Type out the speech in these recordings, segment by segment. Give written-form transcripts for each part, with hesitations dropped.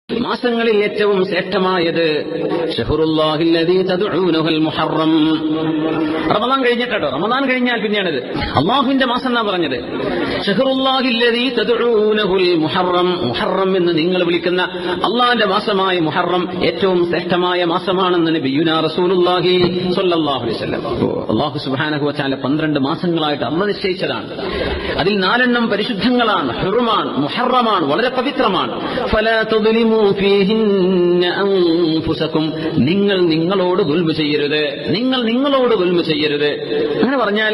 മാസങ്ങളിൽ ഏറ്റവും ശ്രേഷ്ഠമായത് ഷഹ്റുല്ലാഹില്ലദീ തദ്ഊനഹുൽ മുഹറം. റമദാൻ കഴിഞ്ഞിട്ടോ, റമദാൻ കഴിഞ്ഞാൽ പിന്നെയാണിത്. അല്ലാഹുവിന്റെ മാസം എന്നാ പറഞ്ഞത്. ഷഹ്റുല്ലാഹില്ലദീ തദ്ഊനഹുൽ മുഹറം. മുഹറം എന്ന് നിങ്ങൾ വിളിക്കുന്ന അല്ലാഹുവിന്റെ മാസമായ മുഹറം ഏറ്റവും ശ്രേഷ്ഠമായ മാസമാണെന്ന് നബിയുനാ റസൂലുള്ളാഹി സ്വല്ലല്ലാഹു അലൈഹി വസല്ലം. അല്ലാഹു സുബ്ഹാനഹു വ തആല 12 മാസങ്ങളായിട്ട് അല്ലാഹു നിശ്ചയിച്ചതാണ്. അതിൽ 4 പരിശുദ്ധങ്ങളാണ്, ഹുറുമാണ്, മുഹറമാണ്, വളരെ പവിത്രമാണ്. ഫലാ തുദ്ലിമു ഫീഹിന്ന അൻഫുസകും. നിങ്ങൾ നിങ്ങളോട് ദുൽമ ചെയ്യരുത്, നിങ്ങൾ നിങ്ങളോട് ദുൽമ ചെയ്യരുത്. അങ്ങനെ പറഞ്ഞാൽ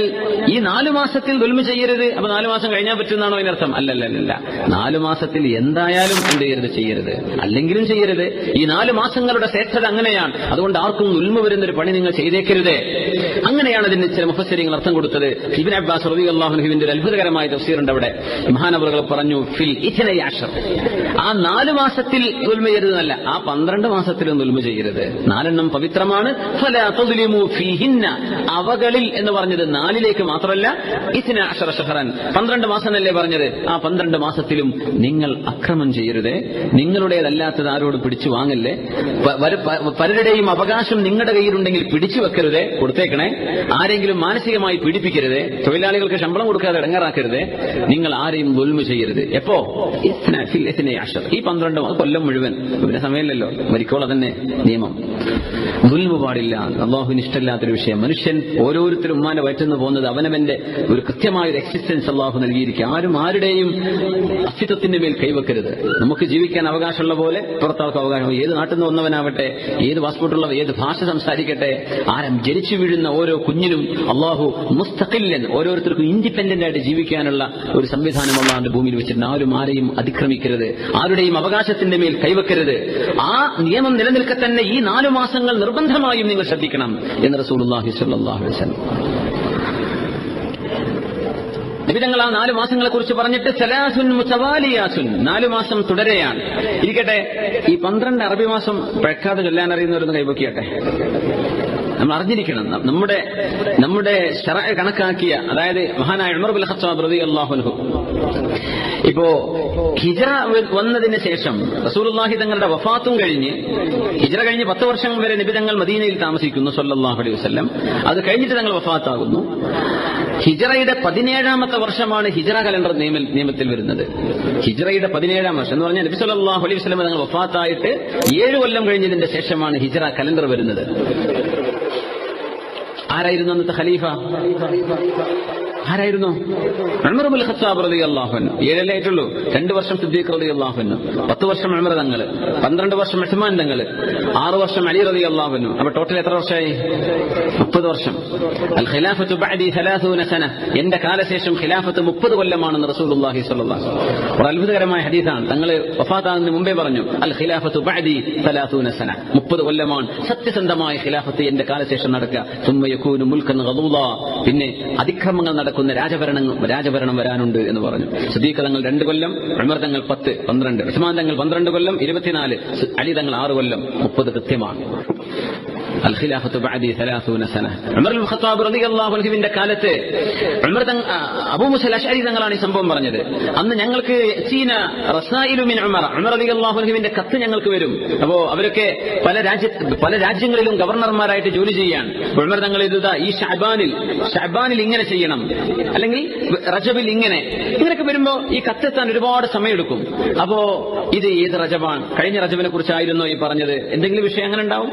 ഈ 4 മാസത്തിൽ ദുൽമ ചെയ്യരുത്. അപ്പൊ 4 മാസം കഴിഞ്ഞാൽ പറ്റുന്നാണോ അതിനർത്ഥം? അല്ലല്ല. 4 മാസത്തിൽ എന്തായാലും എന്ത് ചെയ്യരുത്, ചെയ്യരുത്, അല്ലെങ്കിലും ചെയ്യരുത്. ഈ 4 മാസങ്ങളുടെ ശ്രേഷ്ഠത അങ്ങനെയാണ്. അതുകൊണ്ട് ആർക്കും ദുൽമ വരുന്നൊരു പണി നിങ്ങൾ ചെയ്തേക്കരുത്. അങ്ങനെയാണ് അതിന് ചില മുഫസ്സിരീങ്ങൾ അർത്ഥം കൊടുത്തത്. ഇബ്നു അബ്ബാസ് റളിയല്ലാഹു അൻഹുവിന്റെ ഒരു അത്ഭുതകരമായ തഫ്സീറുണ്ട്. അവിടെ മഹാനവറുകൾ പറഞ്ഞു, ഫിൽ 12 ആ 4 മാസത്തിൽ ദുൽമ ചെയ്യരുതെന്നല്ല, ആ 12 മാസത്തിലും ദുൽമ ചെയ്യരുത്. 4 പവിത്രമാണ്. ഫലാ തുദ്ലിമു ഫീഹിന്ന, അവകളിൽ എന്ന് പറഞ്ഞത് 4ലേക്ക് മാത്രമല്ല, 12 ശഹറൻ 12 മാസം എന്നല്ലേ പറഞ്ഞത്. ആ 12 മാസത്തിലും നിങ്ങൾ അക്രമം ചെയ്യരുതേ, നിങ്ങളുടേതല്ലാത്തത് ആരോട് പിടിച്ചു വാങ്ങല്ലേ, പലരുടെയും അവകാശം നിങ്ങളുടെ കയ്യിലുണ്ടെങ്കിൽ പിടിച്ചു വെക്കരുതേ, കൊടുത്തേക്കണേ. ആരെങ്കിലും മാനസികമായി പീഡിപ്പിക്കരുതേ, തൊഴിലാളികൾക്ക് ശമ്പളം കൊടുക്കാതെ ഇടങ്ങാറാക്കരുതേ, നിങ്ങൾ ആരെയും ദുൽമ ചെയ്യരുത്. എപ്പോ? ഈ 12 കൊല്ലം മുഴുവൻ. പിന്നെ സമയമില്ലല്ലോ, മരിക്കോളം തന്നെ നിയമം. ദുൽമ പാടില്ല, അല്ലാഹുവിന് ഇഷ്ടമില്ലാത്തൊരു വിഷയം. മനുഷ്യൻ ഓരോരുത്തരും ഉമ്മാന്റെ വയറ്റുനിന്ന് പോകുന്നത് അവനവന്റെ ഒരു കൃത്യമായ ഒരു എക്സിസ്റ്റൻസ് അല്ലാഹു നൽകിയിരിക്കും. ആരും ആരുടെയും അസ്തിത്വത്തിന്റെ മേൽ കൈവെക്കരുത്. നമുക്ക് ജീവിക്കാൻ അവകാശമുള്ള പോലെ പുറത്താർക്കും അവകാശം. ഏത് നാട്ടിൽ നിന്ന് വന്നവനാവട്ടെ, ഏത് പാസ്പോർട്ടുള്ള, ഏത് ഭാഷ സംസാരിക്കട്ടെ, ആരും ജനിച്ചു വീഴുന്ന ഓരോ കുഞ്ഞിനും അല്ലാഹു മുസ്തഖില്ലൻ, ഓരോരുത്തർക്കും ഇൻഡിപെൻഡന്റ് ആയിട്ട് ജീവിക്കാനുള്ള ഒരു സംവിധാനം അല്ലാഹുവിന്റെ ഭൂമിയിൽ വെച്ചിട്ടുണ്ട്. ആരും ആരെയും അതിക്രമിക്കരുത്, ആരുടെയും അവകാശത്തിന്റെ മേൽ കൈവെക്കരുത്. ആ നിയമം നിലനിൽക്കെ തന്നെ ഈ 4 മാസങ്ങൾ നിർബന്ധമായും നിങ്ങൾ ശ്രദ്ധിക്കണം എന്ന് റസൂലുള്ളാഹി സ്വല്ലല്ലാഹു അലൈഹി വസല്ലം. നബിതങ്ങൾ ആ 4 മാസങ്ങളെ കുറിച്ച് പറഞ്ഞിട്ട് സലാസുൻ മുതവാലിയാസുൻ, 4 മാസം തുടരെയാണ്. ഇരിക്കട്ടെ, ഈ 12 അറബി മാസം പഴക്കാതെ ചൊല്ലാൻ അറിയുന്നവരൊന്ന് കൈവക്കിയട്ടെ. നമ്മൾ അറിഞ്ഞിരിക്കണം, നമ്മുടെ ശറഅ കണക്കാക്കിയ, അതായത് മഹാനായ ഉമർ ഇബ്നുൽ ഖത്താബ് റളിയല്ലാഹു അൻഹു ഇപ്പോ ഹിജ്റ വന്നതിന് ശേഷം റസൂലുള്ളാഹി തങ്ങളുടെ വഫാത്തും കഴിഞ്ഞ്, ഹിജ്റ കഴിഞ്ഞ് 10 വർഷം വരെ നബി തങ്ങൾ മദീനയിൽ താമസിക്കുന്നു സ്വല്ലല്ലാഹു അലൈഹി വസല്ലം. അത് കഴിഞ്ഞിട്ട് തങ്ങൾ വഫാത്താകുന്നു. ഹിജ്റയുടെ 17ാമത്തെ വർഷമാണ് ഹിജ്റ കലണ്ടർ നിയമത്തിൽ വരുന്നത്. ഹിജ്റയുടെ 17ാം വർഷം എന്ന് പറഞ്ഞാൽ നബി സല്ലല്ലാഹു അലൈഹി വസല്ലം തങ്ങൾ വഫാത്തായിട്ട് 7 കൊല്ലം കഴിഞ്ഞതിന്റെ ശേഷമാണ് ഹിജ്റ കലണ്ടർ വരുന്നത്. ആരായിരുന്നു അന്നത്തെ ഖലീഫ? ആരായിരുന്നു? ഉമർ ഇബ്നുൽ ഖത്താബ് റളിയല്ലാഹു അൻഹു. 7 ആയിട്ടുള്ളൂ. 2 വർഷം സിദ്ദീഖ് റളിയല്ലാഹു അൻഹു, 10 വർഷം ഉമർ തങ്ങൾ, 12 വർഷം ഉസ്മാൻ തങ്ങൾ, 6 വർഷം അലി റളിയല്ലാഹു അൻഹു. അപ്പോൾ ടോട്ടൽ എത്ര വർഷമായി? 30 വർഷം. അൽ ഖിലാഫത്തു ബഅദി 30 സന, എന്റെ കാലശേഷം ഖിലാഫത്ത് 30 കൊല്ലമാണെന്ന് റസൂലുള്ളാഹി സ്വല്ലല്ലാഹു അലൈഹി വസല്ലം. ഒരു അത്ഭുതകരമായ ഹദീസാണ്. തങ്ങൾ വഫാത്താകുന്നതിന് മുമ്പേ പറഞ്ഞു, അൽ ഖിലാഫത്തു ബഅദി 30 സന, 30 കൊല്ലമാണ് സത്യസന്ധമായ ഖിലാഫത്ത് എന്റെ കാലശേഷം നടക്കുക. സുമ്മ യകൂനു മുൽക്കൻ ഗദൂദാ, പിന്നെ അതിക്രമങ്ങൾ നടക്കുന്ന രാജഭരണം വരാനുണ്ട് എന്ന് പറഞ്ഞു. സിദ്ദീഖ് തങ്ങൾ 2 കൊല്ലം, ഉമർ തങ്ങൾ 10, 12, ഉസ്മാൻ തങ്ങൾ 12 കൊല്ലം, 24, അലി തങ്ങൾ 6 കൊല്ലം, 30 കൃത്യമാണ്. അൽ ഖിലാഫത്തു ബഅദി 30 സന. ഉമർ ഇബ്നുൽ ഖത്താബ് റളിയല്ലാഹു അൻഹുവിന്റെ കാലത്ത് അബൂ മൂസ അശ്അരി തങ്ങളാണ് ഈ സംഭവം പറഞ്ഞത്. അന്ന് ഞങ്ങൾക്ക് സീന റസായിലു മിൻ ഉമർ റളിയല്ലാഹു അൻഹുവിന്റെ കത്ത് ഞങ്ങൾക്ക് വരും. അപ്പോ അവരൊക്കെ പല രാജ്യങ്ങളിലും ഗവർണർമാരായിട്ട് ജോലി ചെയ്യാണ്. ഉമർ തങ്ങൾ ഇതാ ഈ ഷഅബാനിൽ ഇങ്ങനെ ചെയ്യണം, അല്ലെങ്കിൽ റജബിൽ ഇങ്ങനെയൊക്കെ വരുമ്പോ ഈ കത്തെത്താൻ ഒരുപാട് സമയമെടുക്കും. അപ്പോ ഇത് ഏത് റജബാണ്? കഴിഞ്ഞ റജബിനെ കുറിച്ചായിരുന്നോ ഈ പറഞ്ഞത്? എന്തെങ്കിലും വിഷയം അങ്ങനെ ഉണ്ടാവും.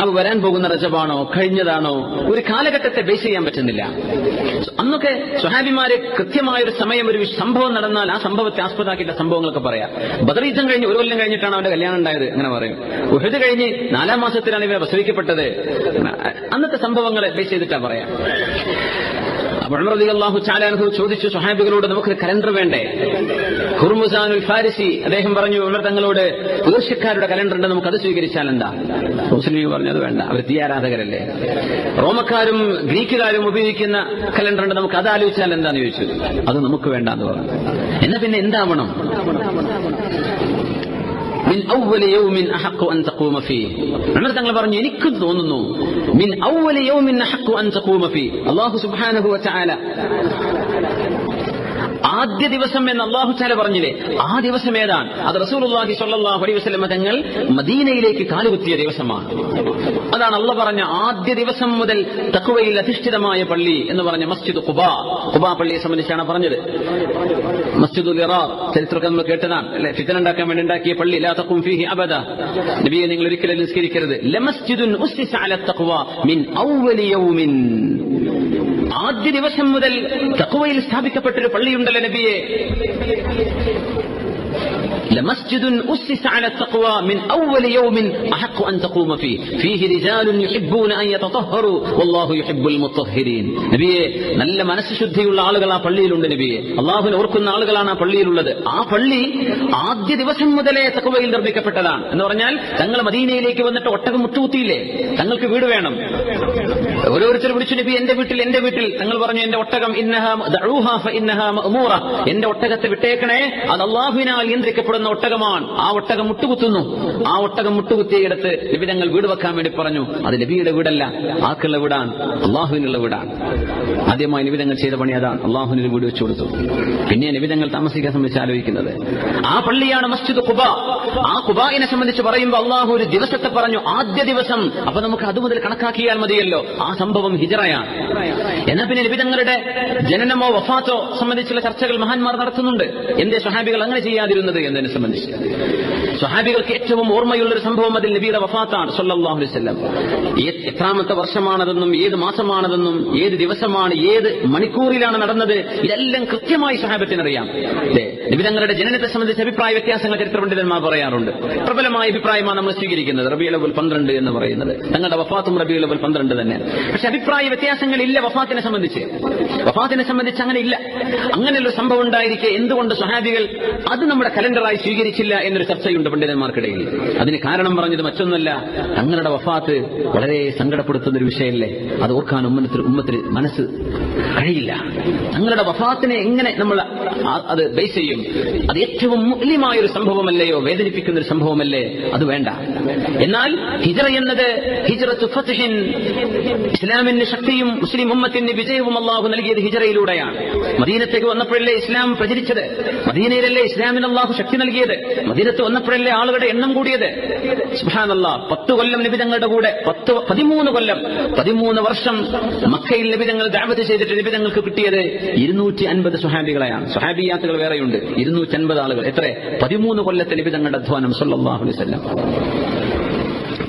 അത് വരാൻ പോകുന്ന റജബാണോ കഴിഞ്ഞതാണോ? ഒരു കാലഘട്ടത്തെ ബേസ് ചെയ്യാൻ പറ്റുന്നില്ല. അന്നൊക്കെ സ്വഹാബിമാരെ കൃത്യമായൊരു സമയം, ഒരു സംഭവം നടന്നാൽ ആ സംഭവത്തെ ആസ്പദമാക്കിയിട്ട് സംഭവങ്ങളൊക്കെ പറയാം. ബദർ യുദ്ധം കഴിഞ്ഞ് 1 കൊല്ലം കഴിഞ്ഞിട്ടാണ് അവന്റെ കല്യാണം ഉണ്ടായത്, അങ്ങനെ പറയും. ഉഹദ് കഴിഞ്ഞ് 4-ാം മാസത്തിലാണ് ഇവരെ പ്രസവിക്കപ്പെട്ടത്. അന്നത്തെ സംഭവങ്ങളെ ബേസ് ചെയ്തിട്ടാണ് പറയാം. അപ്പോൾ ഉമർ റളിയല്ലാഹു തആല അൻഹു ചോദിച്ചു സ്വഹാബികളോട്, നമുക്ക് കലണ്ടർ വേണ്ടേ? ഹുർമുസാനുൽ ഫാരിസി അദ്ദേഹം പറഞ്ഞു ഉമർ തങ്ങളോട്, പേർഷ്യക്കാരുടെ കലണ്ടർ ഉണ്ട്, നമുക്ക് അത് സ്വീകരിച്ചാൽ എന്താ? മുസ്ലിം പറഞ്ഞു അത് വേണ്ട, അവർ തീയാരാധകരല്ലേ. റോമക്കാരും ഗ്രീക്കുകാരും ഉപയോഗിക്കുന്ന കലണ്ടർ ഉണ്ട്, നമുക്ക് അത് ആലോചിച്ചാൽ എന്താന്ന് ചോദിച്ചു. അത് നമുക്ക് വേണ്ടെന്ന് പറഞ്ഞു. എന്നാ പിന്നെ എന്താവണം? മിൻ അവ്വലി യൗമിൻ അഹഖു അൻ തഖൂമ ഫീഹി. ഉമർ തങ്ങൾ പറഞ്ഞു, എനിക്ക് തോന്നുന്നു മിൻ അവ്വലി യൗമിൻ അഹഖു അൻ തഖൂമ ഫീഹി, അല്ലാഹു സുബ്ഹാനഹു വ തആല ആദ്യ ദിവസം എന്ന് അല്ലാഹു തആല പറഞ്ഞില്ലേ, ആ ദിവസം ഏതാണ്? അത് റസൂലുള്ളാഹി സ്വല്ലല്ലാഹു അലൈഹി വസല്ലം തങ്ങൾ മദീനയിലേക്ക് കാലുകുത്തിയ ദിവസമാണ്. അതാണ് അല്ലാഹു പറഞ്ഞ ആദ്യ ദിവസം മുതൽ തഖ്വയിൽ അധിഷ്ഠിതമായ പള്ളി എന്ന് പറഞ്ഞ മസ്ജിദ് ഖുബാ. ഖുബാ പള്ളിയെ സംബന്ധിച്ചാണ് പറഞ്ഞത്. മസ്ജിദുൽ ഇറാർ ചരിത്രത്തിൽ നമ്മൾ കേട്ടതാണ് അല്ലെ, ഫിത്ന ഉണ്ടാക്കാൻ വേണ്ടി ഉണ്ടാക്കിയ പള്ളി. ലാ തഖും ഫീഹി അബദ, നബിയെ നിങ്ങൾ ഒരിക്കലും നിസ്കരിക്കരുത്. ലമസ്ജിദുൻ ഉസ്സിസ അല തഖ്വ മിൻ അവ്വലി യൗമിൻ, ആദ്യ ദിവസം മുതൽ തഖ്വയിൽ സ്ഥാപിക്കപ്പെട്ടൊരു പള്ളിയുണ്ടല്ലോ നബിയെ. لمسجد أسس على التقوى من أول يوم أحق أن تقوم فيه رجال يحبون أن يتطهروا والله يحب المطهرين. നബിയെ, നല്ല മനസ്സുശുദ്ധിയുള്ള ആളുകൾ ആ പള്ളിയിലുണ്ട് നബിയെ. അള്ളാഹുവിനെ ഓർക്കുന്ന ആളുകളാണ് ആ പള്ളിയിലുള്ളത്. ആ പള്ളി ആദ്യ ദിവസം മുതലേ തഖ്വയിൽ നിർമ്മിക്കപ്പെട്ടതാണ്. എന്ന് പറഞ്ഞാൽ തങ്ങൾ മദീനയിലേക്ക് വന്നിട്ട് ഒട്ടകം മുട്ടുകുത്തിയില്ലേ, തങ്ങൾക്ക് വീട് വേണം. ഓരോരുത്തർ വിളിച്ചു, നബി എന്റെ വീട്ടിൽ, എന്റെ വീട്ടിൽ. തങ്ങൾ പറഞ്ഞു, എന്റെ ഒട്ടകം എന്റെ ഒട്ടകത്തെ വിട്ടേക്കണേ, അത് അള്ളാഹുവിനാൽ നിയന്ത്രിക്കപ്പെടുന്ന ഒട്ടകമാണ്. ആ ഒട്ടകം മുട്ടുകുത്തുന്നു. ആ ഒട്ടകം മുട്ടുകുത്തിയിടത്ത് നബി തങ്ങൾ വീട് വെക്കാൻ വേണ്ടി പറഞ്ഞു. അത് നബിയുടെ വീടല്ല, ആക്കുള്ള വീടാണ്, അള്ളാഹുവിനുള്ള വീടാണ്. ആദ്യമായി നബി തങ്ങൾ ചെയ്ത പണി അതാണ്, അള്ളാഹുവിന് വീട് വെച്ചു കൊടുത്തു. പിന്നെ നബി തങ്ങൾ താമസിക്കാൻ സംബന്ധിച്ച് ആലോചിക്കുന്നത് ആ പള്ളിയാണ് മസ്ജിദ് ഖുബാ. ആ ഖുബായിനെ സംബന്ധിച്ച് പറയുമ്പോൾ അള്ളാഹു ഒരു ദിവസത്തെ പറഞ്ഞു, ആദ്യ ദിവസം. അപ്പൊ നമുക്ക് അതുമുതൽ കണക്കാക്കിയാൽ മതിയല്ലോ. ആ സംഭവം ഹിജറയാണ്. എന്നാൽ പിന്നെ നബി തങ്ങളുടെ ജനനമോ വഫാത്തോ സംബന്ധിച്ചുള്ള ചർച്ചകൾ മഹാന്മാർ നടത്തുന്നുണ്ട്. എന്തേ സ്വഹാബികൾ അങ്ങനെ ചെയ്യാതിരുന്നത് എന്നതിനെ സംബന്ധിച്ച്. സ്വഹാബികൾക്ക് ഏറ്റവും ഓർമ്മയുള്ളൊരു സംഭവം അതിൽ നബിയുടെ വഫാത്താണ് സ്വല്ലല്ലാഹു അലൈഹി വസല്ലം. എത്രാമത്തെ വർഷമാണതെന്നും ഏത് മാസമാണതെന്നും ഏത് ദിവസമാണ് ഏത് മണിക്കൂറിലാണ് നടന്നത്, ഇതെല്ലാം കൃത്യമായി സ്വഹാബത്തിനറിയാം. നബി തങ്ങളുടെ ജനനത്തെ സംബന്ധിച്ച് അഭിപ്രായ വ്യത്യാസങ്ങൾ ചരിത്ര പണ്ഡിതന്മാർ പറയാറുണ്ട്. പ്രബലമായ അഭിപ്രായമാണ് നമ്മൾ സ്വീകരിക്കുന്നത്, റബീഉൽ അവ്വൽ 12 എന്ന് പറയുന്നത്. തങ്ങളുടെ വഫാത്തും റബീഉൽ അവ്വൽ 12 തന്നെ. പക്ഷെ അഭിപ്രായ വ്യത്യാസങ്ങളില്ല വഫാത്തിനെ സംബന്ധിച്ച്. വഫാത്തിനെ സംബന്ധിച്ച് അങ്ങനെ ഇല്ല. അങ്ങനെയുള്ള സംഭവം ഉണ്ടായിരിക്കെ എന്തുകൊണ്ട് സ്വഹാബികൾ അത് നമ്മുടെ കലണ്ടറായി സ്വീകരിച്ചില്ല എന്നൊരു ചർച്ചയുണ്ട് പണ്ഡിതന്മാർക്കിടയിൽ. അതിന് കാരണം പറഞ്ഞത് മറ്റൊന്നല്ല, തങ്ങളുടെ വഫാത്ത് വളരെ സങ്കടപ്പെടുത്തുന്ന ഒരു വിഷയമല്ലേ, അത് ഓർക്കാൻ ഉമ്മത്തിന് മനസ്സ് കഴിയില്ല. തങ്ങളുടെ വഫാത്തിനെ എങ്ങനെ നമ്മൾ അത് ബേസ് ചെയ്യും? അത് ഏറ്റവും മുഅ്ലിമായ ഒരു സംഭവമല്ലയോ, വേദനിപ്പിക്കുന്ന ഒരു സംഭവമല്ലേ? അത് വേണ്ട. എന്നാൽ ഹിജ്റ എന്നത് ഹിജ്റത്തു ഫത്ഹിൻ, ഇസ്ലാമിന് ശക്തിയും മുസ്ലിം ഉമ്മത്തിന് വിജയവും അല്ലാഹു നൽകിയത് ഹിജ്റയിലൂടെയാണ്. മദീനത്തേക്ക് വന്നപ്പോഴല്ലേ ഇസ്ലാം പ്രചരിച്ചത്, മദീനയിലല്ലേ ഇസ്ലാമിന് അല്ലാഹു ശക്തി നൽകിയത്, മദീനത്ത് വന്നപ്പോഴല്ലേ ആളുകളുടെ എണ്ണം കൂടിയത്. സുബ്ഹാനല്ലാഹ്, 10 കൊല്ലം നബി തങ്ങളുടെ കൂടെ 13 കൊല്ലം 13 വർഷം മക്കയിൽ നബി തങ്ങൾ ദഅവത്ത് ചെയ്തിട്ട് നബി തങ്ങൾക്ക് കിട്ടിയത് 250 സ്വഹാബികളെയാണ്. സ്വഹാബിയാത്തുകൾ വേറെയുണ്ട്, 250 ആളുകൾ. എത്ര? 13 കൊല്ലത്തെ നബി തങ്ങളുടെ അധ്വാനം സ്വല്ലല്ലാഹു അലൈഹി വസല്ലം.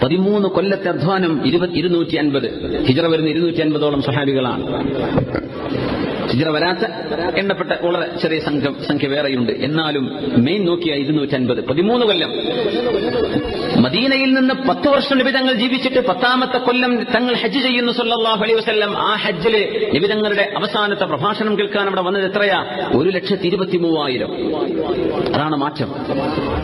13 കൊല്ലത്തെ അധ്വാനം 250. ഹിജ്റ വരുന്ന 250ഓളം സ്വഹാബികളാണ്. ഹിജ്റ വരാത്ത എണ്ണപ്പെട്ട വളരെ ചെറിയ സംഖ്യ വേറെയുണ്ട്. എന്നാലും മെയിൻ നോക്കിയ 250. 13 കൊല്ലം മദീനയിൽ നിന്ന് 10 വർഷം നബി തങ്ങൾ ജീവിച്ചിട്ട് 10ാമത്തെ കൊല്ലം തങ്ങൾ ഹജ്ജ് ചെയ്യുന്നു സ്വല്ലല്ലാഹു അലൈഹി വസല്ലം. ആ ഹജ്ജില് നബി തങ്ങളുടെ അവസാനത്തെ പ്രഭാഷണം കേൾക്കാൻ അവിടെ വന്നത് എത്രയാ? 1,23,000. അതാണ് മാറ്റം.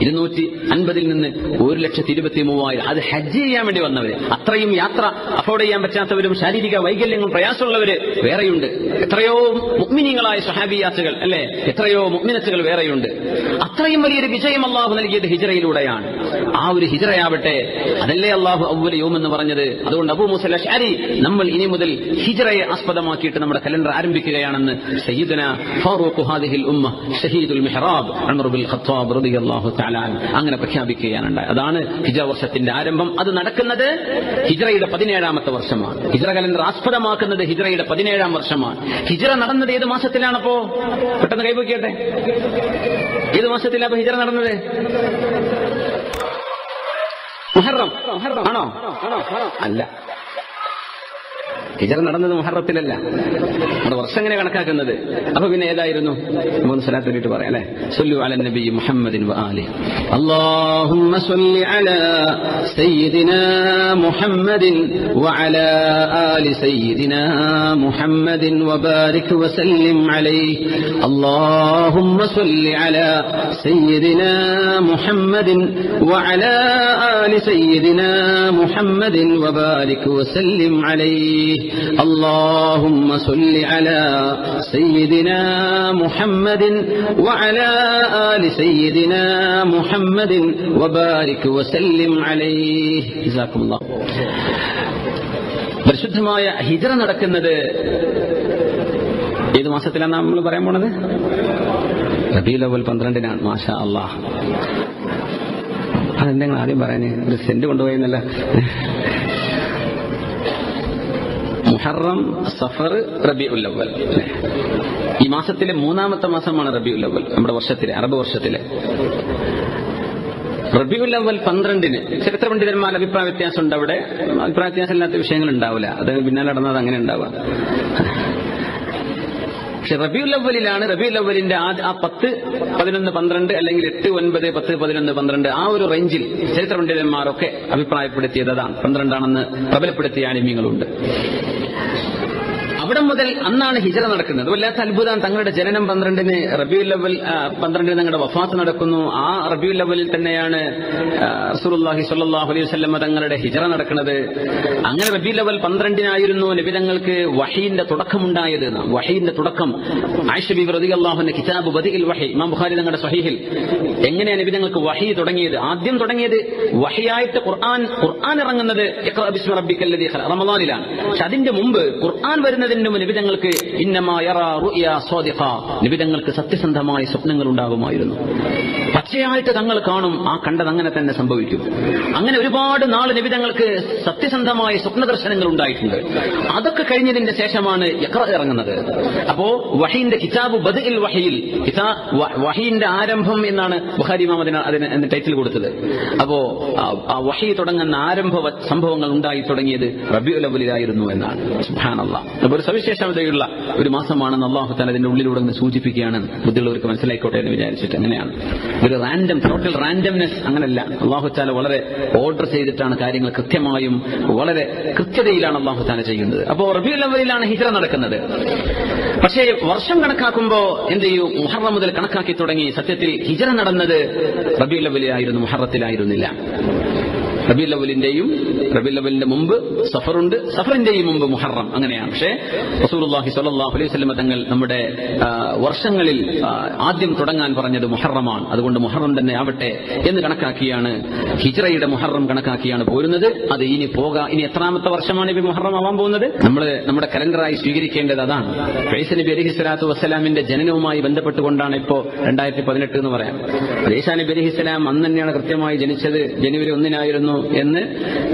250 നിന്ന് 1,23,000. അത് ഹജ്ജ് ചെയ്യാൻ വേണ്ടി വന്നവര്. അത്രയും യാത്ര അഫോർഡ് ചെയ്യാൻ പറ്റാത്തവരും ശാരീരിക വൈകല്യങ്ങളും പ്രയാസമുള്ളവര് വേറെയുണ്ട്. എത്രയോ മുഅ്മിനീങ്ങളായ സ്വഹാബിയാത്തുകൾ അല്ലെ, എത്രയോ മുഅ്മിനത്തുകൾ വേറെയുണ്ട്. അത്രയും വലിയൊരു വിജയം അല്ലാഹു നൽകിയത് ഹിജ്റയിലൂടെയാണ്. ആ ഒരു ഹിജ്റയാവട്ടെ, അതല്ലേ അല്ലാഹു അവ്വൽ യൗം എന്ന് പറഞ്ഞത്. അതുകൊണ്ട് അബൂ മൂസ അശ്അരി നമ്മൾ ഇനി മുതൽ ഹിജ്റയെ ആസ്പദമാക്കിയിട്ട് നമ്മുടെ കലണ്ടർ ആരംഭിക്കുകയാണെന്ന് സയ്യിദുനാ ഫാറൂഖ് ഹാദിഹിൽ ഉമ്മ ഷഹീദുൽ മിഹ്റാബ് ഉമർ ബിൻ ഖത്താബ് റളിയല്ലാഹു തആല അങ്ങനെ പ്രഖ്യാപിക്കുകയാണ്. അതാണ് ഹിജ്റ വർഷത്തിന്റെ ആരംഭം. അത് നടക്കുന്നത് ഹിജ്റയുടെ 17ാമത്തെ വർഷമാണ്. ഹിജ്റ കലണ്ടർ ആസ്പദമാക്കുന്നത് ഹിജ്റയുടെ 17ാം വർഷമാണ്. ഹിജ്റ നടന്നത് ഏത് മാസത്തിലാണപ്പോ? പെട്ടെന്ന് കൈവയ്ക്കട്ടെ. ഏത് മാസത്തിലാണ് ഹിജ്റ നടന്നത്? മുഹറം ആണോ? അല്ല, ഹിജ്റ നടന്നത് മുഹറത്തിലല്ല. നമ്മുടെ വർഷം എങ്ങനെ കണക്കാക്കുന്നത്? അപ്പൊ പിന്നെ ഏതായിരുന്നു? മൂന്ന് സ്വലാത്ത് ചൊല്ലിട്ട് പറയാം അല്ലെ. സല്ലു അല നബി മുഹമ്മദിൻ വ ആലിഹി. അല്ലാഹുമ്മ സല്ലി അലാ സയ്യിദിനാ മുഹമ്മദിൻ വ അലാ ആലി സയ്യിദിനാ മുഹമ്മദിൻ വ ബാരിക് വ സല്ലിം അലൈഹി. അല്ലാഹുമ്മ സല്ലി അലാ സയ്യിദിനാ മുഹമ്മദിൻ വ അലാ ആലി സയ്യിദിനാ മുഹമ്മദിൻ വ ബാരിക് വ സല്ലിം അലൈഹി. اللهم صل على سيدنا محمد وعلى آل سيدنا محمد وبارك وسلم عليه. جزاكم الله. പരിശുദ്ധമായ ഹിജ്റ നടക്കുന്നത് ഏത് മാസത്തിലാണ് നമ്മൾ പറയാൻ പോണത്? റബീഉൽ അവ്വൽ 12-നാണ്. മാഷാ അല്ലാഹ്. അതെന്താ നിങ്ങൾ ആദ്യം പറയാന്? ഒരു സെന്റ് കൊണ്ടുപോയെന്നല്ല. മുഹറം, സഫർ, റബീഉൽ അവ്വൽ. ഈ മാസത്തിലെ 3-ാമത്തെ മാസമാണ് റബീഉൽ അവ്വൽ. നമ്മുടെ വർഷത്തിലെ, അറബ് വർഷത്തിലെ റബീഉൽ അവ്വൽ 12-ന് ചരിത്ര പണ്ഡിതന്മാർ അഭിപ്രായ വ്യത്യാസമുണ്ട്. അവിടെ അഭിപ്രായ വ്യത്യാസം ഇല്ലാത്ത വിഷയങ്ങൾ ഉണ്ടാവില്ല. അത് പിന്നാലെ നടന്നത് അങ്ങനെ ഉണ്ടാവുക. പക്ഷെ റബീഉൽ അവ്വലിലാണ്, റബീഉൽ അവ്വലിന്റെ ആ 10, 11, 12 അല്ലെങ്കിൽ 8, 9, 10, 11, 12 ആ ഒരു റേഞ്ചിൽ ചരിത്ര പണ്ഡിതന്മാരൊക്കെ അഭിപ്രായപ്പെടുത്തിയത് അതാണ്. 12 പ്രബലപ്പെടുത്തിയ ആലിമീങ്ങളുണ്ട്. അവിടെ മുതൽ അന്നാണ് ഹിജറ നടക്കുന്നത്. വല്ലാത്ത അത്ഭുതം. തങ്ങളുടെ ജനനം 12-ന്, റബീഉൽ അവ്വൽ 12-ന് തങ്ങളുടെ വഫാത്ത് നടക്കുന്നു. ആ റബീഉൽ അവ്വലിൽ തന്നെയാണ് റസൂലുള്ളാഹി സ്വല്ലല്ലാഹു അലൈഹി വസല്ലം തങ്ങളുടെ ഹിജറ നടക്കുന്നത്. അങ്ങനെ റബീഉൽ അവ്വൽ 12-നായിരുന്നു നബി തങ്ങൾക്ക് വഹീന്റെ തുടക്കമുണ്ടായത്. വഹീന്റെ തുടക്കം ആയിഷ ബീവി റളിയല്ലാഹു അൻഹ കിതാബ് ബദിഇൽ വഹി, ഇമാം ബുഖാരി തങ്ങളുടെ സ്വഹീഹിൽ എങ്ങനെയാണ് നബി തങ്ങൾക്ക് വഹി തുടങ്ങിയത്? ആദ്യം തുടങ്ങിയത് വഹിയായിട്ട് ഖുർആൻ ഇറങ്ങുന്നത് ഇഖ്റ ബിസ്മി റബ്ബിക്കല്ലദീ ഖലഖ റമദാനിലാണ്. പക്ഷെ അതിന്റെ മുമ്പ് ഖുർആൻ വരുന്നതിന് നിബിതങ്ങൾക്ക് ഇന്നമാ യറാ റുഅ്യാ സ്വാദിഖ, നിബിതങ്ങൾക്ക് സത്യസന്ധമായ സ്വപ്നങ്ങൾ ഉണ്ടാകുമായിരുന്നു. പച്ചയായിട്ട് തങ്ങൾ കാണും, ആ കണ്ടത് അങ്ങനെ തന്നെ സംഭവിക്കും. അങ്ങനെ ഒരുപാട് നാൾ നിബിതങ്ങൾക്ക് സത്യസന്ധമായ സ്വപ്നദർശനങ്ങൾ ഉണ്ടായിട്ടുണ്ട്. അതൊക്കെ കഴിഞ്ഞതിന്റെ ശേഷമാണ് ഇഖ്റ ഇറങ്ങുന്നത്. അപ്പോ വഹീന്റെ കിതാബ് ബദിഇൽ വഹിയിൽ, വഹീന്റെ ആരംഭം എന്നാണ് ബുഖാരി ഇമാം അതിന് ടൈറ്റിൽ കൊടുത്തത്. അപ്പോ ആ വഹി തുടങ്ങുന്ന ആരംഭ സംഭവങ്ങൾ ഉണ്ടായി തുടങ്ങിയത് റബീഉൽ അവ്വലിലായിരുന്നു എന്നാണ്. സുബ്ഹാനല്ലാഹ്. ഒരു സവിശേഷതയുള്ള ഒരു മാസമാണെന്ന് അല്ലാഹു തആല അതിന്റെ ഉള്ളിലൂടെ സൂചിപ്പിക്കുകയാണ്. ബുദ്ധിയുള്ളവർക്ക് മനസ്സിലായിക്കോട്ടെ എന്ന് വിചാരിച്ചിട്ട്. അങ്ങനെയാണ് ഒരു ടോട്ടൽ റാൻഡംനെസ് അങ്ങനല്ല. അല്ലാഹു തആല വളരെ ഓർഡർ ചെയ്തിട്ടാണ് കാര്യങ്ങൾ കൃത്യമായും വളരെ കൃത്യതയിലാണ് അല്ലാഹു തആല ചെയ്യുന്നത്. അപ്പോൾ റബീഉൽ അവ്വലിലാണ് ഹിജ്റ നടക്കുന്നത്. പക്ഷേ വർഷം കണക്കാക്കുമ്പോൾ എന്ത് ചെയ്യും? മുഹറം മുതൽ കണക്കാക്കി തുടങ്ങി. സത്യത്തിൽ ഹിജ്റ നടന്നത് റബീഉൽ അവ്വലിലായിരുന്നു, മുഹറത്തിലായിരുന്നില്ല. റബീഉൽ അവ്വലിന്റെ മുമ്പ് സഫറുണ്ട്, സഫറിന്റെയും മുമ്പ് മുഹറം. അങ്ങനെയാണ്. പക്ഷേ റസൂലുള്ളാഹി സ്വല്ലല്ലാഹു അലൈഹി വസല്ലം തങ്ങൾ നമ്മുടെ വർഷങ്ങളിൽ ആദ്യം തുടങ്ങാൻ പറഞ്ഞത് മുഹറമാണ്. അതുകൊണ്ട് മുഹറം തന്നെ ആവട്ടെ എന്ന് കണക്കാക്കിയാണ്, ഹിജ്റയുടെ മുഹറം കണക്കാക്കിയാണ് പോരുന്നത്. അത് ഇനി എത്രാമത്തെ വർഷമാണ് ഈ മുഹറം ആവാൻ പോകുന്നത്? നമ്മൾ നമ്മുടെ കലണ്ടറായി സ്വീകരിക്കേണ്ടത് അതാണ്. ഈസാ നബി അലൈഹി സ്വലാത്തു വസ്സലാമിന്റെ ജനനവുമായി ബന്ധപ്പെട്ടുകൊണ്ടാണ് ഇപ്പോ 2018 എന്ന് പറയാം. ഈസാ നബി അലൈഹി സ്വലാം അന്ന് തന്നെയാണ് കൃത്യമായി ജനിച്ചത്, ജനുവരി 1-നായിരുന്നു എന്ന്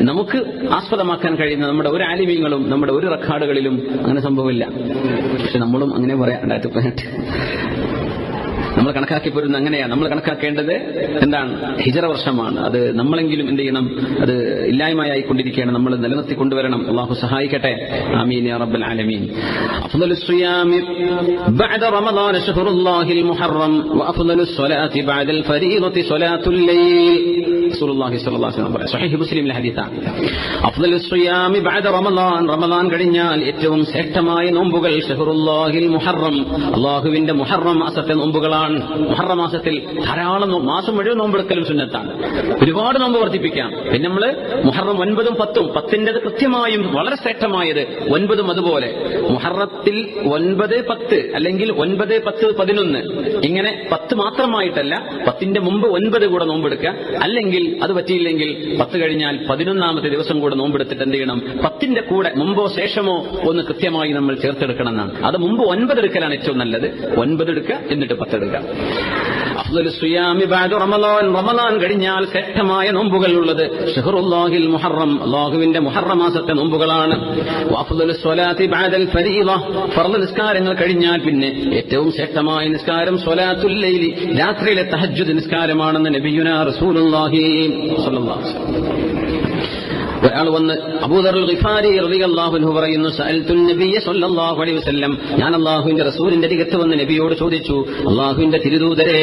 നമുക്ക് ആസ്പദമാക്കാൻ കഴിയുന്ന നമ്മുടെ ഒരു ആലിമീങ്ങളും നമ്മുടെ ഒരു റെക്കോർഡുകളിലും അങ്ങനെ സംഭവമില്ല. പക്ഷെ നമ്മളും അങ്ങനെ പറയാം. 2018 നമ്മൾ കണക്കാക്കി പോരുന്നത് അങ്ങനെയാണ്. നമ്മൾ കണക്കാക്കേണ്ടത് എന്താണ്? ഹിജ്റ വർഷമാണ്. അത് നമ്മളെങ്കിലും എന്ത് ചെയ്യണം? അത് ഇല്ലായ്മയായിക്കൊണ്ടിരിക്കുകയാണ്. നമ്മൾ നിലനിർത്തിക്കൊണ്ടുവരണം. അല്ലാഹു സഹായിക്കട്ടെ. ആമീൻ യാ റബ്ബൽ ആലമീൻ. അഫ്ളലുസ് സിയാമി ബഅദ റമളാൻ ശഹ്റുല്ലാഹിൽ മുഹറം വഅഫ്ളലുസ് സ്വലാത്തി ബഅദൽ ഫരീദത്തി സ്വലാത്തുൽ ലൈൽ. റസൂലുള്ളാഹി സ്വല്ലല്ലാഹു അലൈഹി വസല്ലം പറഞ്ഞു. സ്വഹീഹ് മുസ്ലിമിലെ ഹദീസാണ്. അഫ്ളലുസ് സിയാമി ബഅദ റമളാൻ, റമളാൻ കഴിഞ്ഞാൽ ഏറ്റവും ശ്രേഷ്ഠമായ നോമ്പുകൾ ശഹ്റുല്ലാഹിൽ മുഹറം, അല്ലാഹുവിന്റെ മുഹറം മാസത്തെ നോമ്പുകളാണ്. മുഹറം മാസത്തിൽ ധാരാളം മാസം മുഴുവൻ നോമ്പെടുക്കലും സുന്നത്താണ്. ഒരുപാട് നോമ്പ് വർദ്ധിപ്പിക്കാം. പിന്നെ നമ്മള് മുഹറം 9ഉം 10ഉം, 10ന്റേത് കൃത്യമായും വളരെ ശ്രേഷ്ഠമായത് 9ഉം അതുപോലെ. മുഹറത്തിൽ 9, 10 അല്ലെങ്കിൽ 9, 10, 11 ഇങ്ങനെ 10 മാത്രമായിട്ടല്ല, 10ന്റെ മുമ്പ് 9 കൂടെ നോമ്പെടുക്കുക. അല്ലെങ്കിൽ അത് പറ്റിയില്ലെങ്കിൽ 10 കഴിഞ്ഞാൽ 11ാമത്തെ ദിവസം കൂടെ നോമ്പെടുത്തിട്ട് എന്ത് ചെയ്യണം? 10ന്റെ കൂടെ മുമ്പോ ശേഷമോ ഒന്ന് കൃത്യമായി നമ്മൾ ചേർത്തെടുക്കണം എന്നാണ്. അത് മുമ്പ് 9 എടുക്കലാണ് ഏറ്റവും നല്ലത്. 9 എടുക്കുക, എന്നിട്ട് 10 എടുക്കുക. അഫ്ളലുസ് സിയാമി ബഅദ റമളാൻ, റമളാൻ കഴിഞ്ഞാൽ ശ്രേഷ്ഠമായ നോമ്പുകൾ ഉള്ളത് ശഹ്റുല്ലാഹിൽ മുഹറം, അല്ലാഹുവിന്റെ മുഹറം മാസത്തെ നോമ്പുകളാണ്. വഅഫ്ളലുസ് സ്വലാത്തി ബഅദൽ ഫരീള, ഫർള് നിസ്കാരങ്ങൾ കഴിഞ്ഞാൽ പിന്നെ ഏറ്റവും ശ്രേഷ്ഠമായ നിസ്കാരം സ്വലാത്തുൽ ലൈലി, രാത്രിയിലെ തഹജ്ജുദ് നിസ്കാരമാണെന്ന് നബിയുനാ റസൂലുള്ളാഹി സ്വല്ലല്ലാഹു അലൈഹി വസല്ലം. ഒരാൾ വന്ന് അബൂദർ ഗിഫാരി റളിയല്ലാഹു അൻഹു പറയുന്നു, സഅൽതുൻ നബിയ സ്വല്ലല്ലാഹു അലൈഹി വസല്ലം, ഞാൻ അല്ലാഹുവിന്റെ റസൂലിന്റെ അടുത്ത് വന്ന് നബിയോട് ചോദിച്ചു, അല്ലാഹുവിന്റെ തിരുദൂതരെ,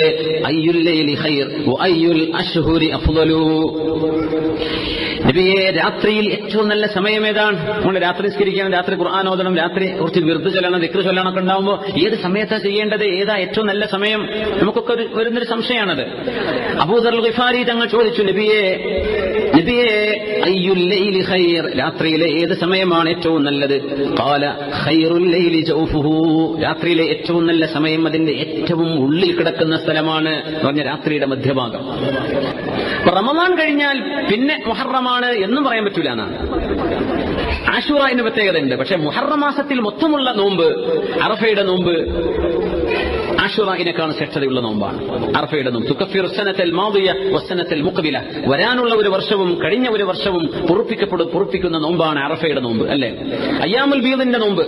അയ്യുൽ ലൈലി ഖൈർ വ അയ്യുൽ അശ്ഹുരി അഫ്ളലു. നബിയെ, രാത്രിയിൽ ഏറ്റവും നല്ല സമയം ഏതാണ്? നമ്മൾ രാത്രി നിസ്കരിക്കണം, രാത്രി ഖുർആൻ ഓതണം, രാത്രി കുറച്ച് വിർദ് ചൊല്ലണം, ദിക്ർ ചൊല്ലണമൊക്കെ ഉണ്ടാവുമ്പോൾ ഏത് സമയത്താണ് ചെയ്യേണ്ടത്? ഏതാ ഏറ്റവും നല്ല സമയം? നമുക്കൊക്കെ വരുന്നൊരു സംശയമാണത്. അബൂദർ ഗിഫാരി തങ്ങൾ ചോദിച്ചു, നബിയെ അയ്യുൽ ലൈലി ഖൈർ, രാത്രിയിലെ ഏത് സമയമാണ് ഏറ്റവും നല്ലത്? ഖാല ഖൈറുൽ ലൈലി ജൗഫുഹു, രാത്രിയിലെ ഏറ്റവും നല്ല സമയം അതിന്റെ ഏറ്റവും ഉള്ളിൽ കിടക്കുന്ന സ്ഥലമാണ് എന്ന് പറഞ്ഞ രാത്രിയുടെ മധ്യഭാഗം. റമളാൻ കഴിഞ്ഞാൽ പിന്നെ മുഹറമാണ് എന്നും പറയാൻ പറ്റൂല എന്നാണ്. ആശൂറയിന് പ്രത്യേകതയുണ്ട്. പക്ഷെ മുഹറം മാസത്തിൽ മൊത്തമുള്ള നോമ്പ്, അറഫയുടെ നോമ്പ്, ആശുറയിനേക്കാളും ശ്രേഷ്ഠതയുള്ള നോമ്പാണ് അറഫയുടെ നോമ്പ്. തുകഫിറു സനത്തൽ മാദിയ വസ്സനത്തൽ മുഖ്ബില, വരാനുള്ള ഒരു വർഷവും കഴിഞ്ഞ ഒരു വർഷവും പൊറുപ്പിക്കുന്ന നോമ്പാണ് അറഫയുടെ നോമ്പ്, അല്ലെ? അയ്യാമുൽ ബീദിന്റെ നോമ്പ്,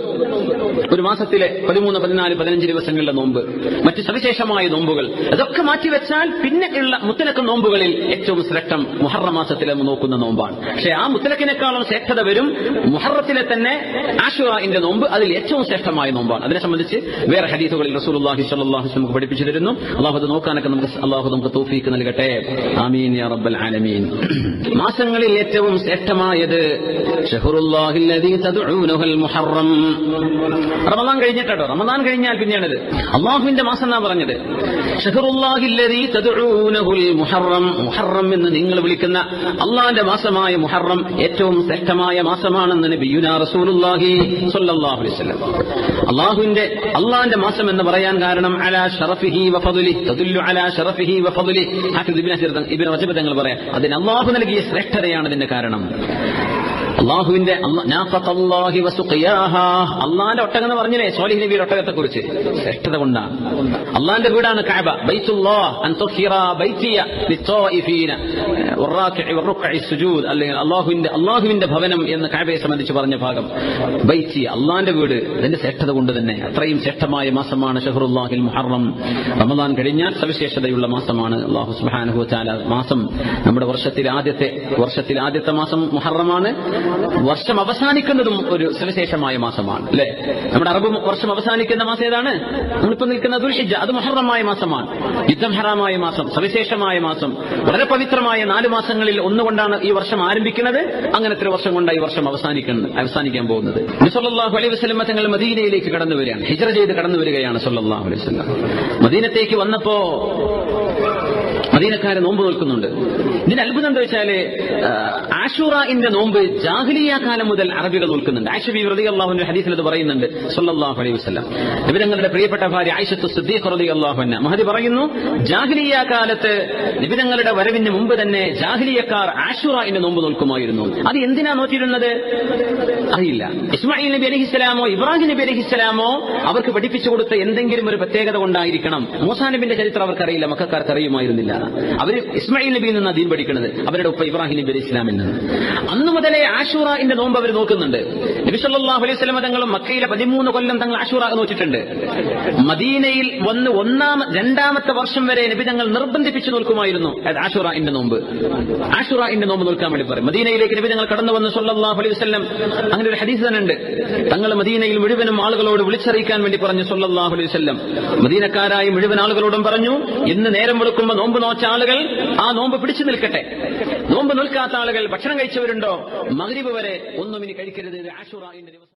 ഒരു മാസത്തിലെ 13, 14, 15 ദിവസങ്ങളിലെ നോമ്പ്, മറ്റ് സവിശേഷമായ നോമ്പുകൾ, അതൊക്കെ മാറ്റിവെച്ചാൽ പിന്നെ ഉള്ള മുത്തലക്ക് നോമ്പുകളിൽ ഏറ്റവും ശ്രേഷ്ഠം മുഹറം മാസത്തിലെ നോക്കുന്ന നോമ്പാണ്. പക്ഷെ ആ മുത്തലക്കിനേക്കാളും ശ്രേഷ്ഠത വരും മുഹറത്തിലെ തന്നെ ആശുറയിന്റെ നോമ്പ്, അതിൽ ഏറ്റവും ശ്രേഷ്ഠമായ നോമ്പാണ്. അതിനെ സംബന്ധിച്ച് വേറെ ഹദീസുകളിൽ റസൂലുള്ളാഹി സ്വല്ലല്ലാഹു അലൈഹി വസല്ലം പഠിപ്പിച്ചു തരുന്നു. അല്ലാഹു അത് നോക്കാനൊക്കെ നമുക്ക് തൗഫീഖ് നൽകട്ടെ. ആമീൻ യാ റബ്ബൽ ആലമീൻ. മാസങ്ങളിൽ ഏറ്റവും ശ്രേഷ്ഠമായത് ശഹ്റുല്ലാഹില്ലദീ തദ്ഊനഹുൽ മുഹറം. റമദാൻ കഴിഞ്ഞിട്ടോ, റമദാൻ കഴിഞ്ഞാൽ പിന്നെയാണിത്. അല്ലാഹുവിന്റെ മാസം എന്നാ പറഞ്ഞത്. ശഹ്റുല്ലാഹില്ലദീ തദ്ഊനഹുൽ മുഹറം, മുഹറം എന്ന് നിങ്ങൾ വിളിക്കുന്ന അല്ലാഹുവിന്റെ മാസമായ മുഹറം ഏറ്റവും ശ്രേഷ്ഠമായ മാസമാണെന്ന് നബിയുനാ റസൂലുള്ളാഹി സ്വല്ലല്ലാഹു അലൈഹി വസല്ലം. അല്ലാഹുവിന്റെ മാസം എന്ന് പറയാൻ കാരണം അലാ ശറഫിഹി വഫദ്ലിഹി തദുല്ലു അലാ ശറഫിഹി വഫദ്ലിഹി. ഹാഫിദ് ഇബ്നു റജബ് തങ്ങൾ പറയാം, അതിന് അല്ലാഹു നൽകിയ ശ്രേഷ്ഠതയാണ് ഇതിന്റെ കാരണം. അള്ളാഹുവിന്റെ അള്ളാന്റെ ഒട്ടകം എന്ന് പറഞ്ഞില്ലേ സ്വാലിഹ് നബിയുടെ ഒട്ടകത്തെ കുറിച്ച്, ശ്രേഷ്ഠത കൊണ്ടാണ്. അള്ളാന്റെ വീടാണ് കഅബ, ബൈത്തുല്ലാഹ് അൻ തുഖിറ ബൈതിയ ലിത്വായിഫീന വറാകിഇ വറുക്ഇ സുജൂദ്, അല്ലെങ്കിൽ അള്ളാഹുവിന്റെ ഭവനം എന്ന് കഅബയെ സംബന്ധിച്ച് പറഞ്ഞ ഭാഗം ബൈതി, അള്ളാന്റെ വീട്. ഇതിന്റെ ശ്രേഷ്ഠത കൊണ്ട് തന്നെ അത്രയും ശ്രേഷ്ഠമായ മാസമാണ് ശഹ്റുല്ലാഹിൽ മുഹറം. റമദാൻ കഴിഞ്ഞാൽ സവിശേഷതയുള്ള മാസമാണ്. അല്ലാഹു സുബ്ഹാനഹു വ തആല മാസം നമ്മുടെ വർഷത്തിലെ ആദ്യത്തെ മാസം മുഹറമാണ്. വർഷം അവസാനിക്കുന്നതും ഒരു സവിശേഷമായ മാസമാണ്, അല്ലെ? നമ്മുടെ അറബ് വർഷം അവസാനിക്കുന്ന മാസം ഏതാണ്? നമ്മളിപ്പോ നിൽക്കുന്ന ദുൽഹിജ്ജ, അത് മുഹറമായ മാസമാണ്. യുദ്ധം ഹറാമായ മാസം, സവിശേഷമായ മാസം, വളരെ പവിത്രമായ 4 മാസങ്ങളിൽ ഒന്നുകൊണ്ടാണ് ഈ വർഷം ആരംഭിക്കുന്നത്. അങ്ങനത്തെ ഒരു വർഷം കൊണ്ടാണ് ഈ വർഷം അവസാനിക്കാൻ പോകുന്നത്. നബി സല്ലല്ലാഹു അലൈഹി വസല്ലം തങ്ങൾ മദീനയിലേക്ക് കടന്നു വരികയാണ്, ഹിജ്റ ചെയ്ത് കടന്നു വരികയാണ് സല്ലല്ലാഹു അലൈഹി വസല്ലം. മദീനത്തേക്ക് വന്നപ്പോ മദീനക്കാരെ നോമ്പ് നോൽക്കുന്നുണ്ട്. ഇതിന് അത്ഭുതം എന്താ വെച്ചാല് ആശുറയിന്റെ നോമ്പ് ജാഹിലിയ കാലം മുതൽ അറബികൾ നോൽക്കുന്നുണ്ട്. ആയിഷ ബീവി റളിയല്ലാഹു അൻഹ ഹദീസിൽ അത് പറയുന്നുണ്ട് സല്ലല്ലാഹു അലൈഹി വസല്ലം. നബി തങ്ങളുടെ പ്രിയപ്പെട്ട ഭാര്യ ആയിഷത്തു സിദ്ദീഖ റളിയല്ലാഹു അൻഹ മഹദി പറയുന്നു, ജാഹിലിയ കാലത്ത് നബി തങ്ങളുടെ വരവിന് മുമ്പ് തന്നെ ജാഹിലിയക്കാർ ആശുറയിന്റെ നോമ്പ് നോൽക്കുമായിരുന്നു. അത് എന്തിനാ നോറ്റിരുന്നത് അറിയില്ല. ഇസ്മായിൽ നബി അലൈഹിസ്സലാമോ ഇബ്രാഹിം നബി അലൈഹിസ്സലാമോ അവർക്ക് പഠിപ്പിച്ചു കൊടുത്ത എന്തെങ്കിലും ഒരു പ്രത്യേകത കൊണ്ടായിരിക്കണം. മൂസാ നബിന്റെ ചരിത്രം അവർക്കറിയില്ല, മക്കക്കാർക്ക് അറിയുമായിരുന്നില്ല. അവര് ഇസ്മായിൽ നബിയിൽ നിന്ന് ദീൻ പഠിക്കുന്നത്, അവരുടെ ഒപ്പം ഇബ്രാഹിം നബി അലൈഹി ഇസ്ലാമിൽ നിന്ന്. അന്നു മുതലേ ആശുറയിന്റെ നോമ്പ് അവർ നോക്കുന്നുണ്ട്. നബി സല്ലല്ലാഹു അലൈഹി വസല്ലം തങ്ങളും മക്കയിലെ 13 കൊല്ലം തങ്ങൾ ആശുറ നോറ്റിട്ടുണ്ട്. മദീനയിൽ വന്ന് 2ാമത്തെ വർഷം വരെ നബി തങ്ങൾ നിർബന്ധിപ്പിച്ചു നോക്കുമായിരുന്നു ആശുറയിന്റെ നോമ്പ്. ആശുറയിന്റെ നോമ്പ് നോക്കാൻ വേണ്ടി പറയും. മദീനയിലേക്ക് നബി തങ്ങൾ കടന്നു വന്ന് സല്ലല്ലാഹു അലൈഹി വസല്ലം, അങ്ങനെ ഒരു ഹദീസ് തന്നെ ഉണ്ട്, തങ്ങൾ മദീനയിൽ മുഴുവനും ആളുകളോട് വിളിച്ചറിയിക്കാൻ വേണ്ടി പറഞ്ഞു സല്ലല്ലാഹു അലൈഹി വസല്ലം. മദീനക്കാരായ മുഴുവൻ ആളുകളോടും പറഞ്ഞു, ഇന്ന് നേരം വെളുക്കുമ്പോൾ നോമ്പ് നോച്ച ആളുകൾ ആ നോമ്പ് പിടിച്ചു നിൽക്കട്ടെ. നോമ്പ് നിൽക്കാത്ത ആളുകൾ, ഭക്ഷണം കഴിച്ചവരുണ്ടോ, മഗ്രിബ് വരെ ഒന്നും ഇനി കഴിക്കരുത്. ആശുറയിന്റെ ദിവസം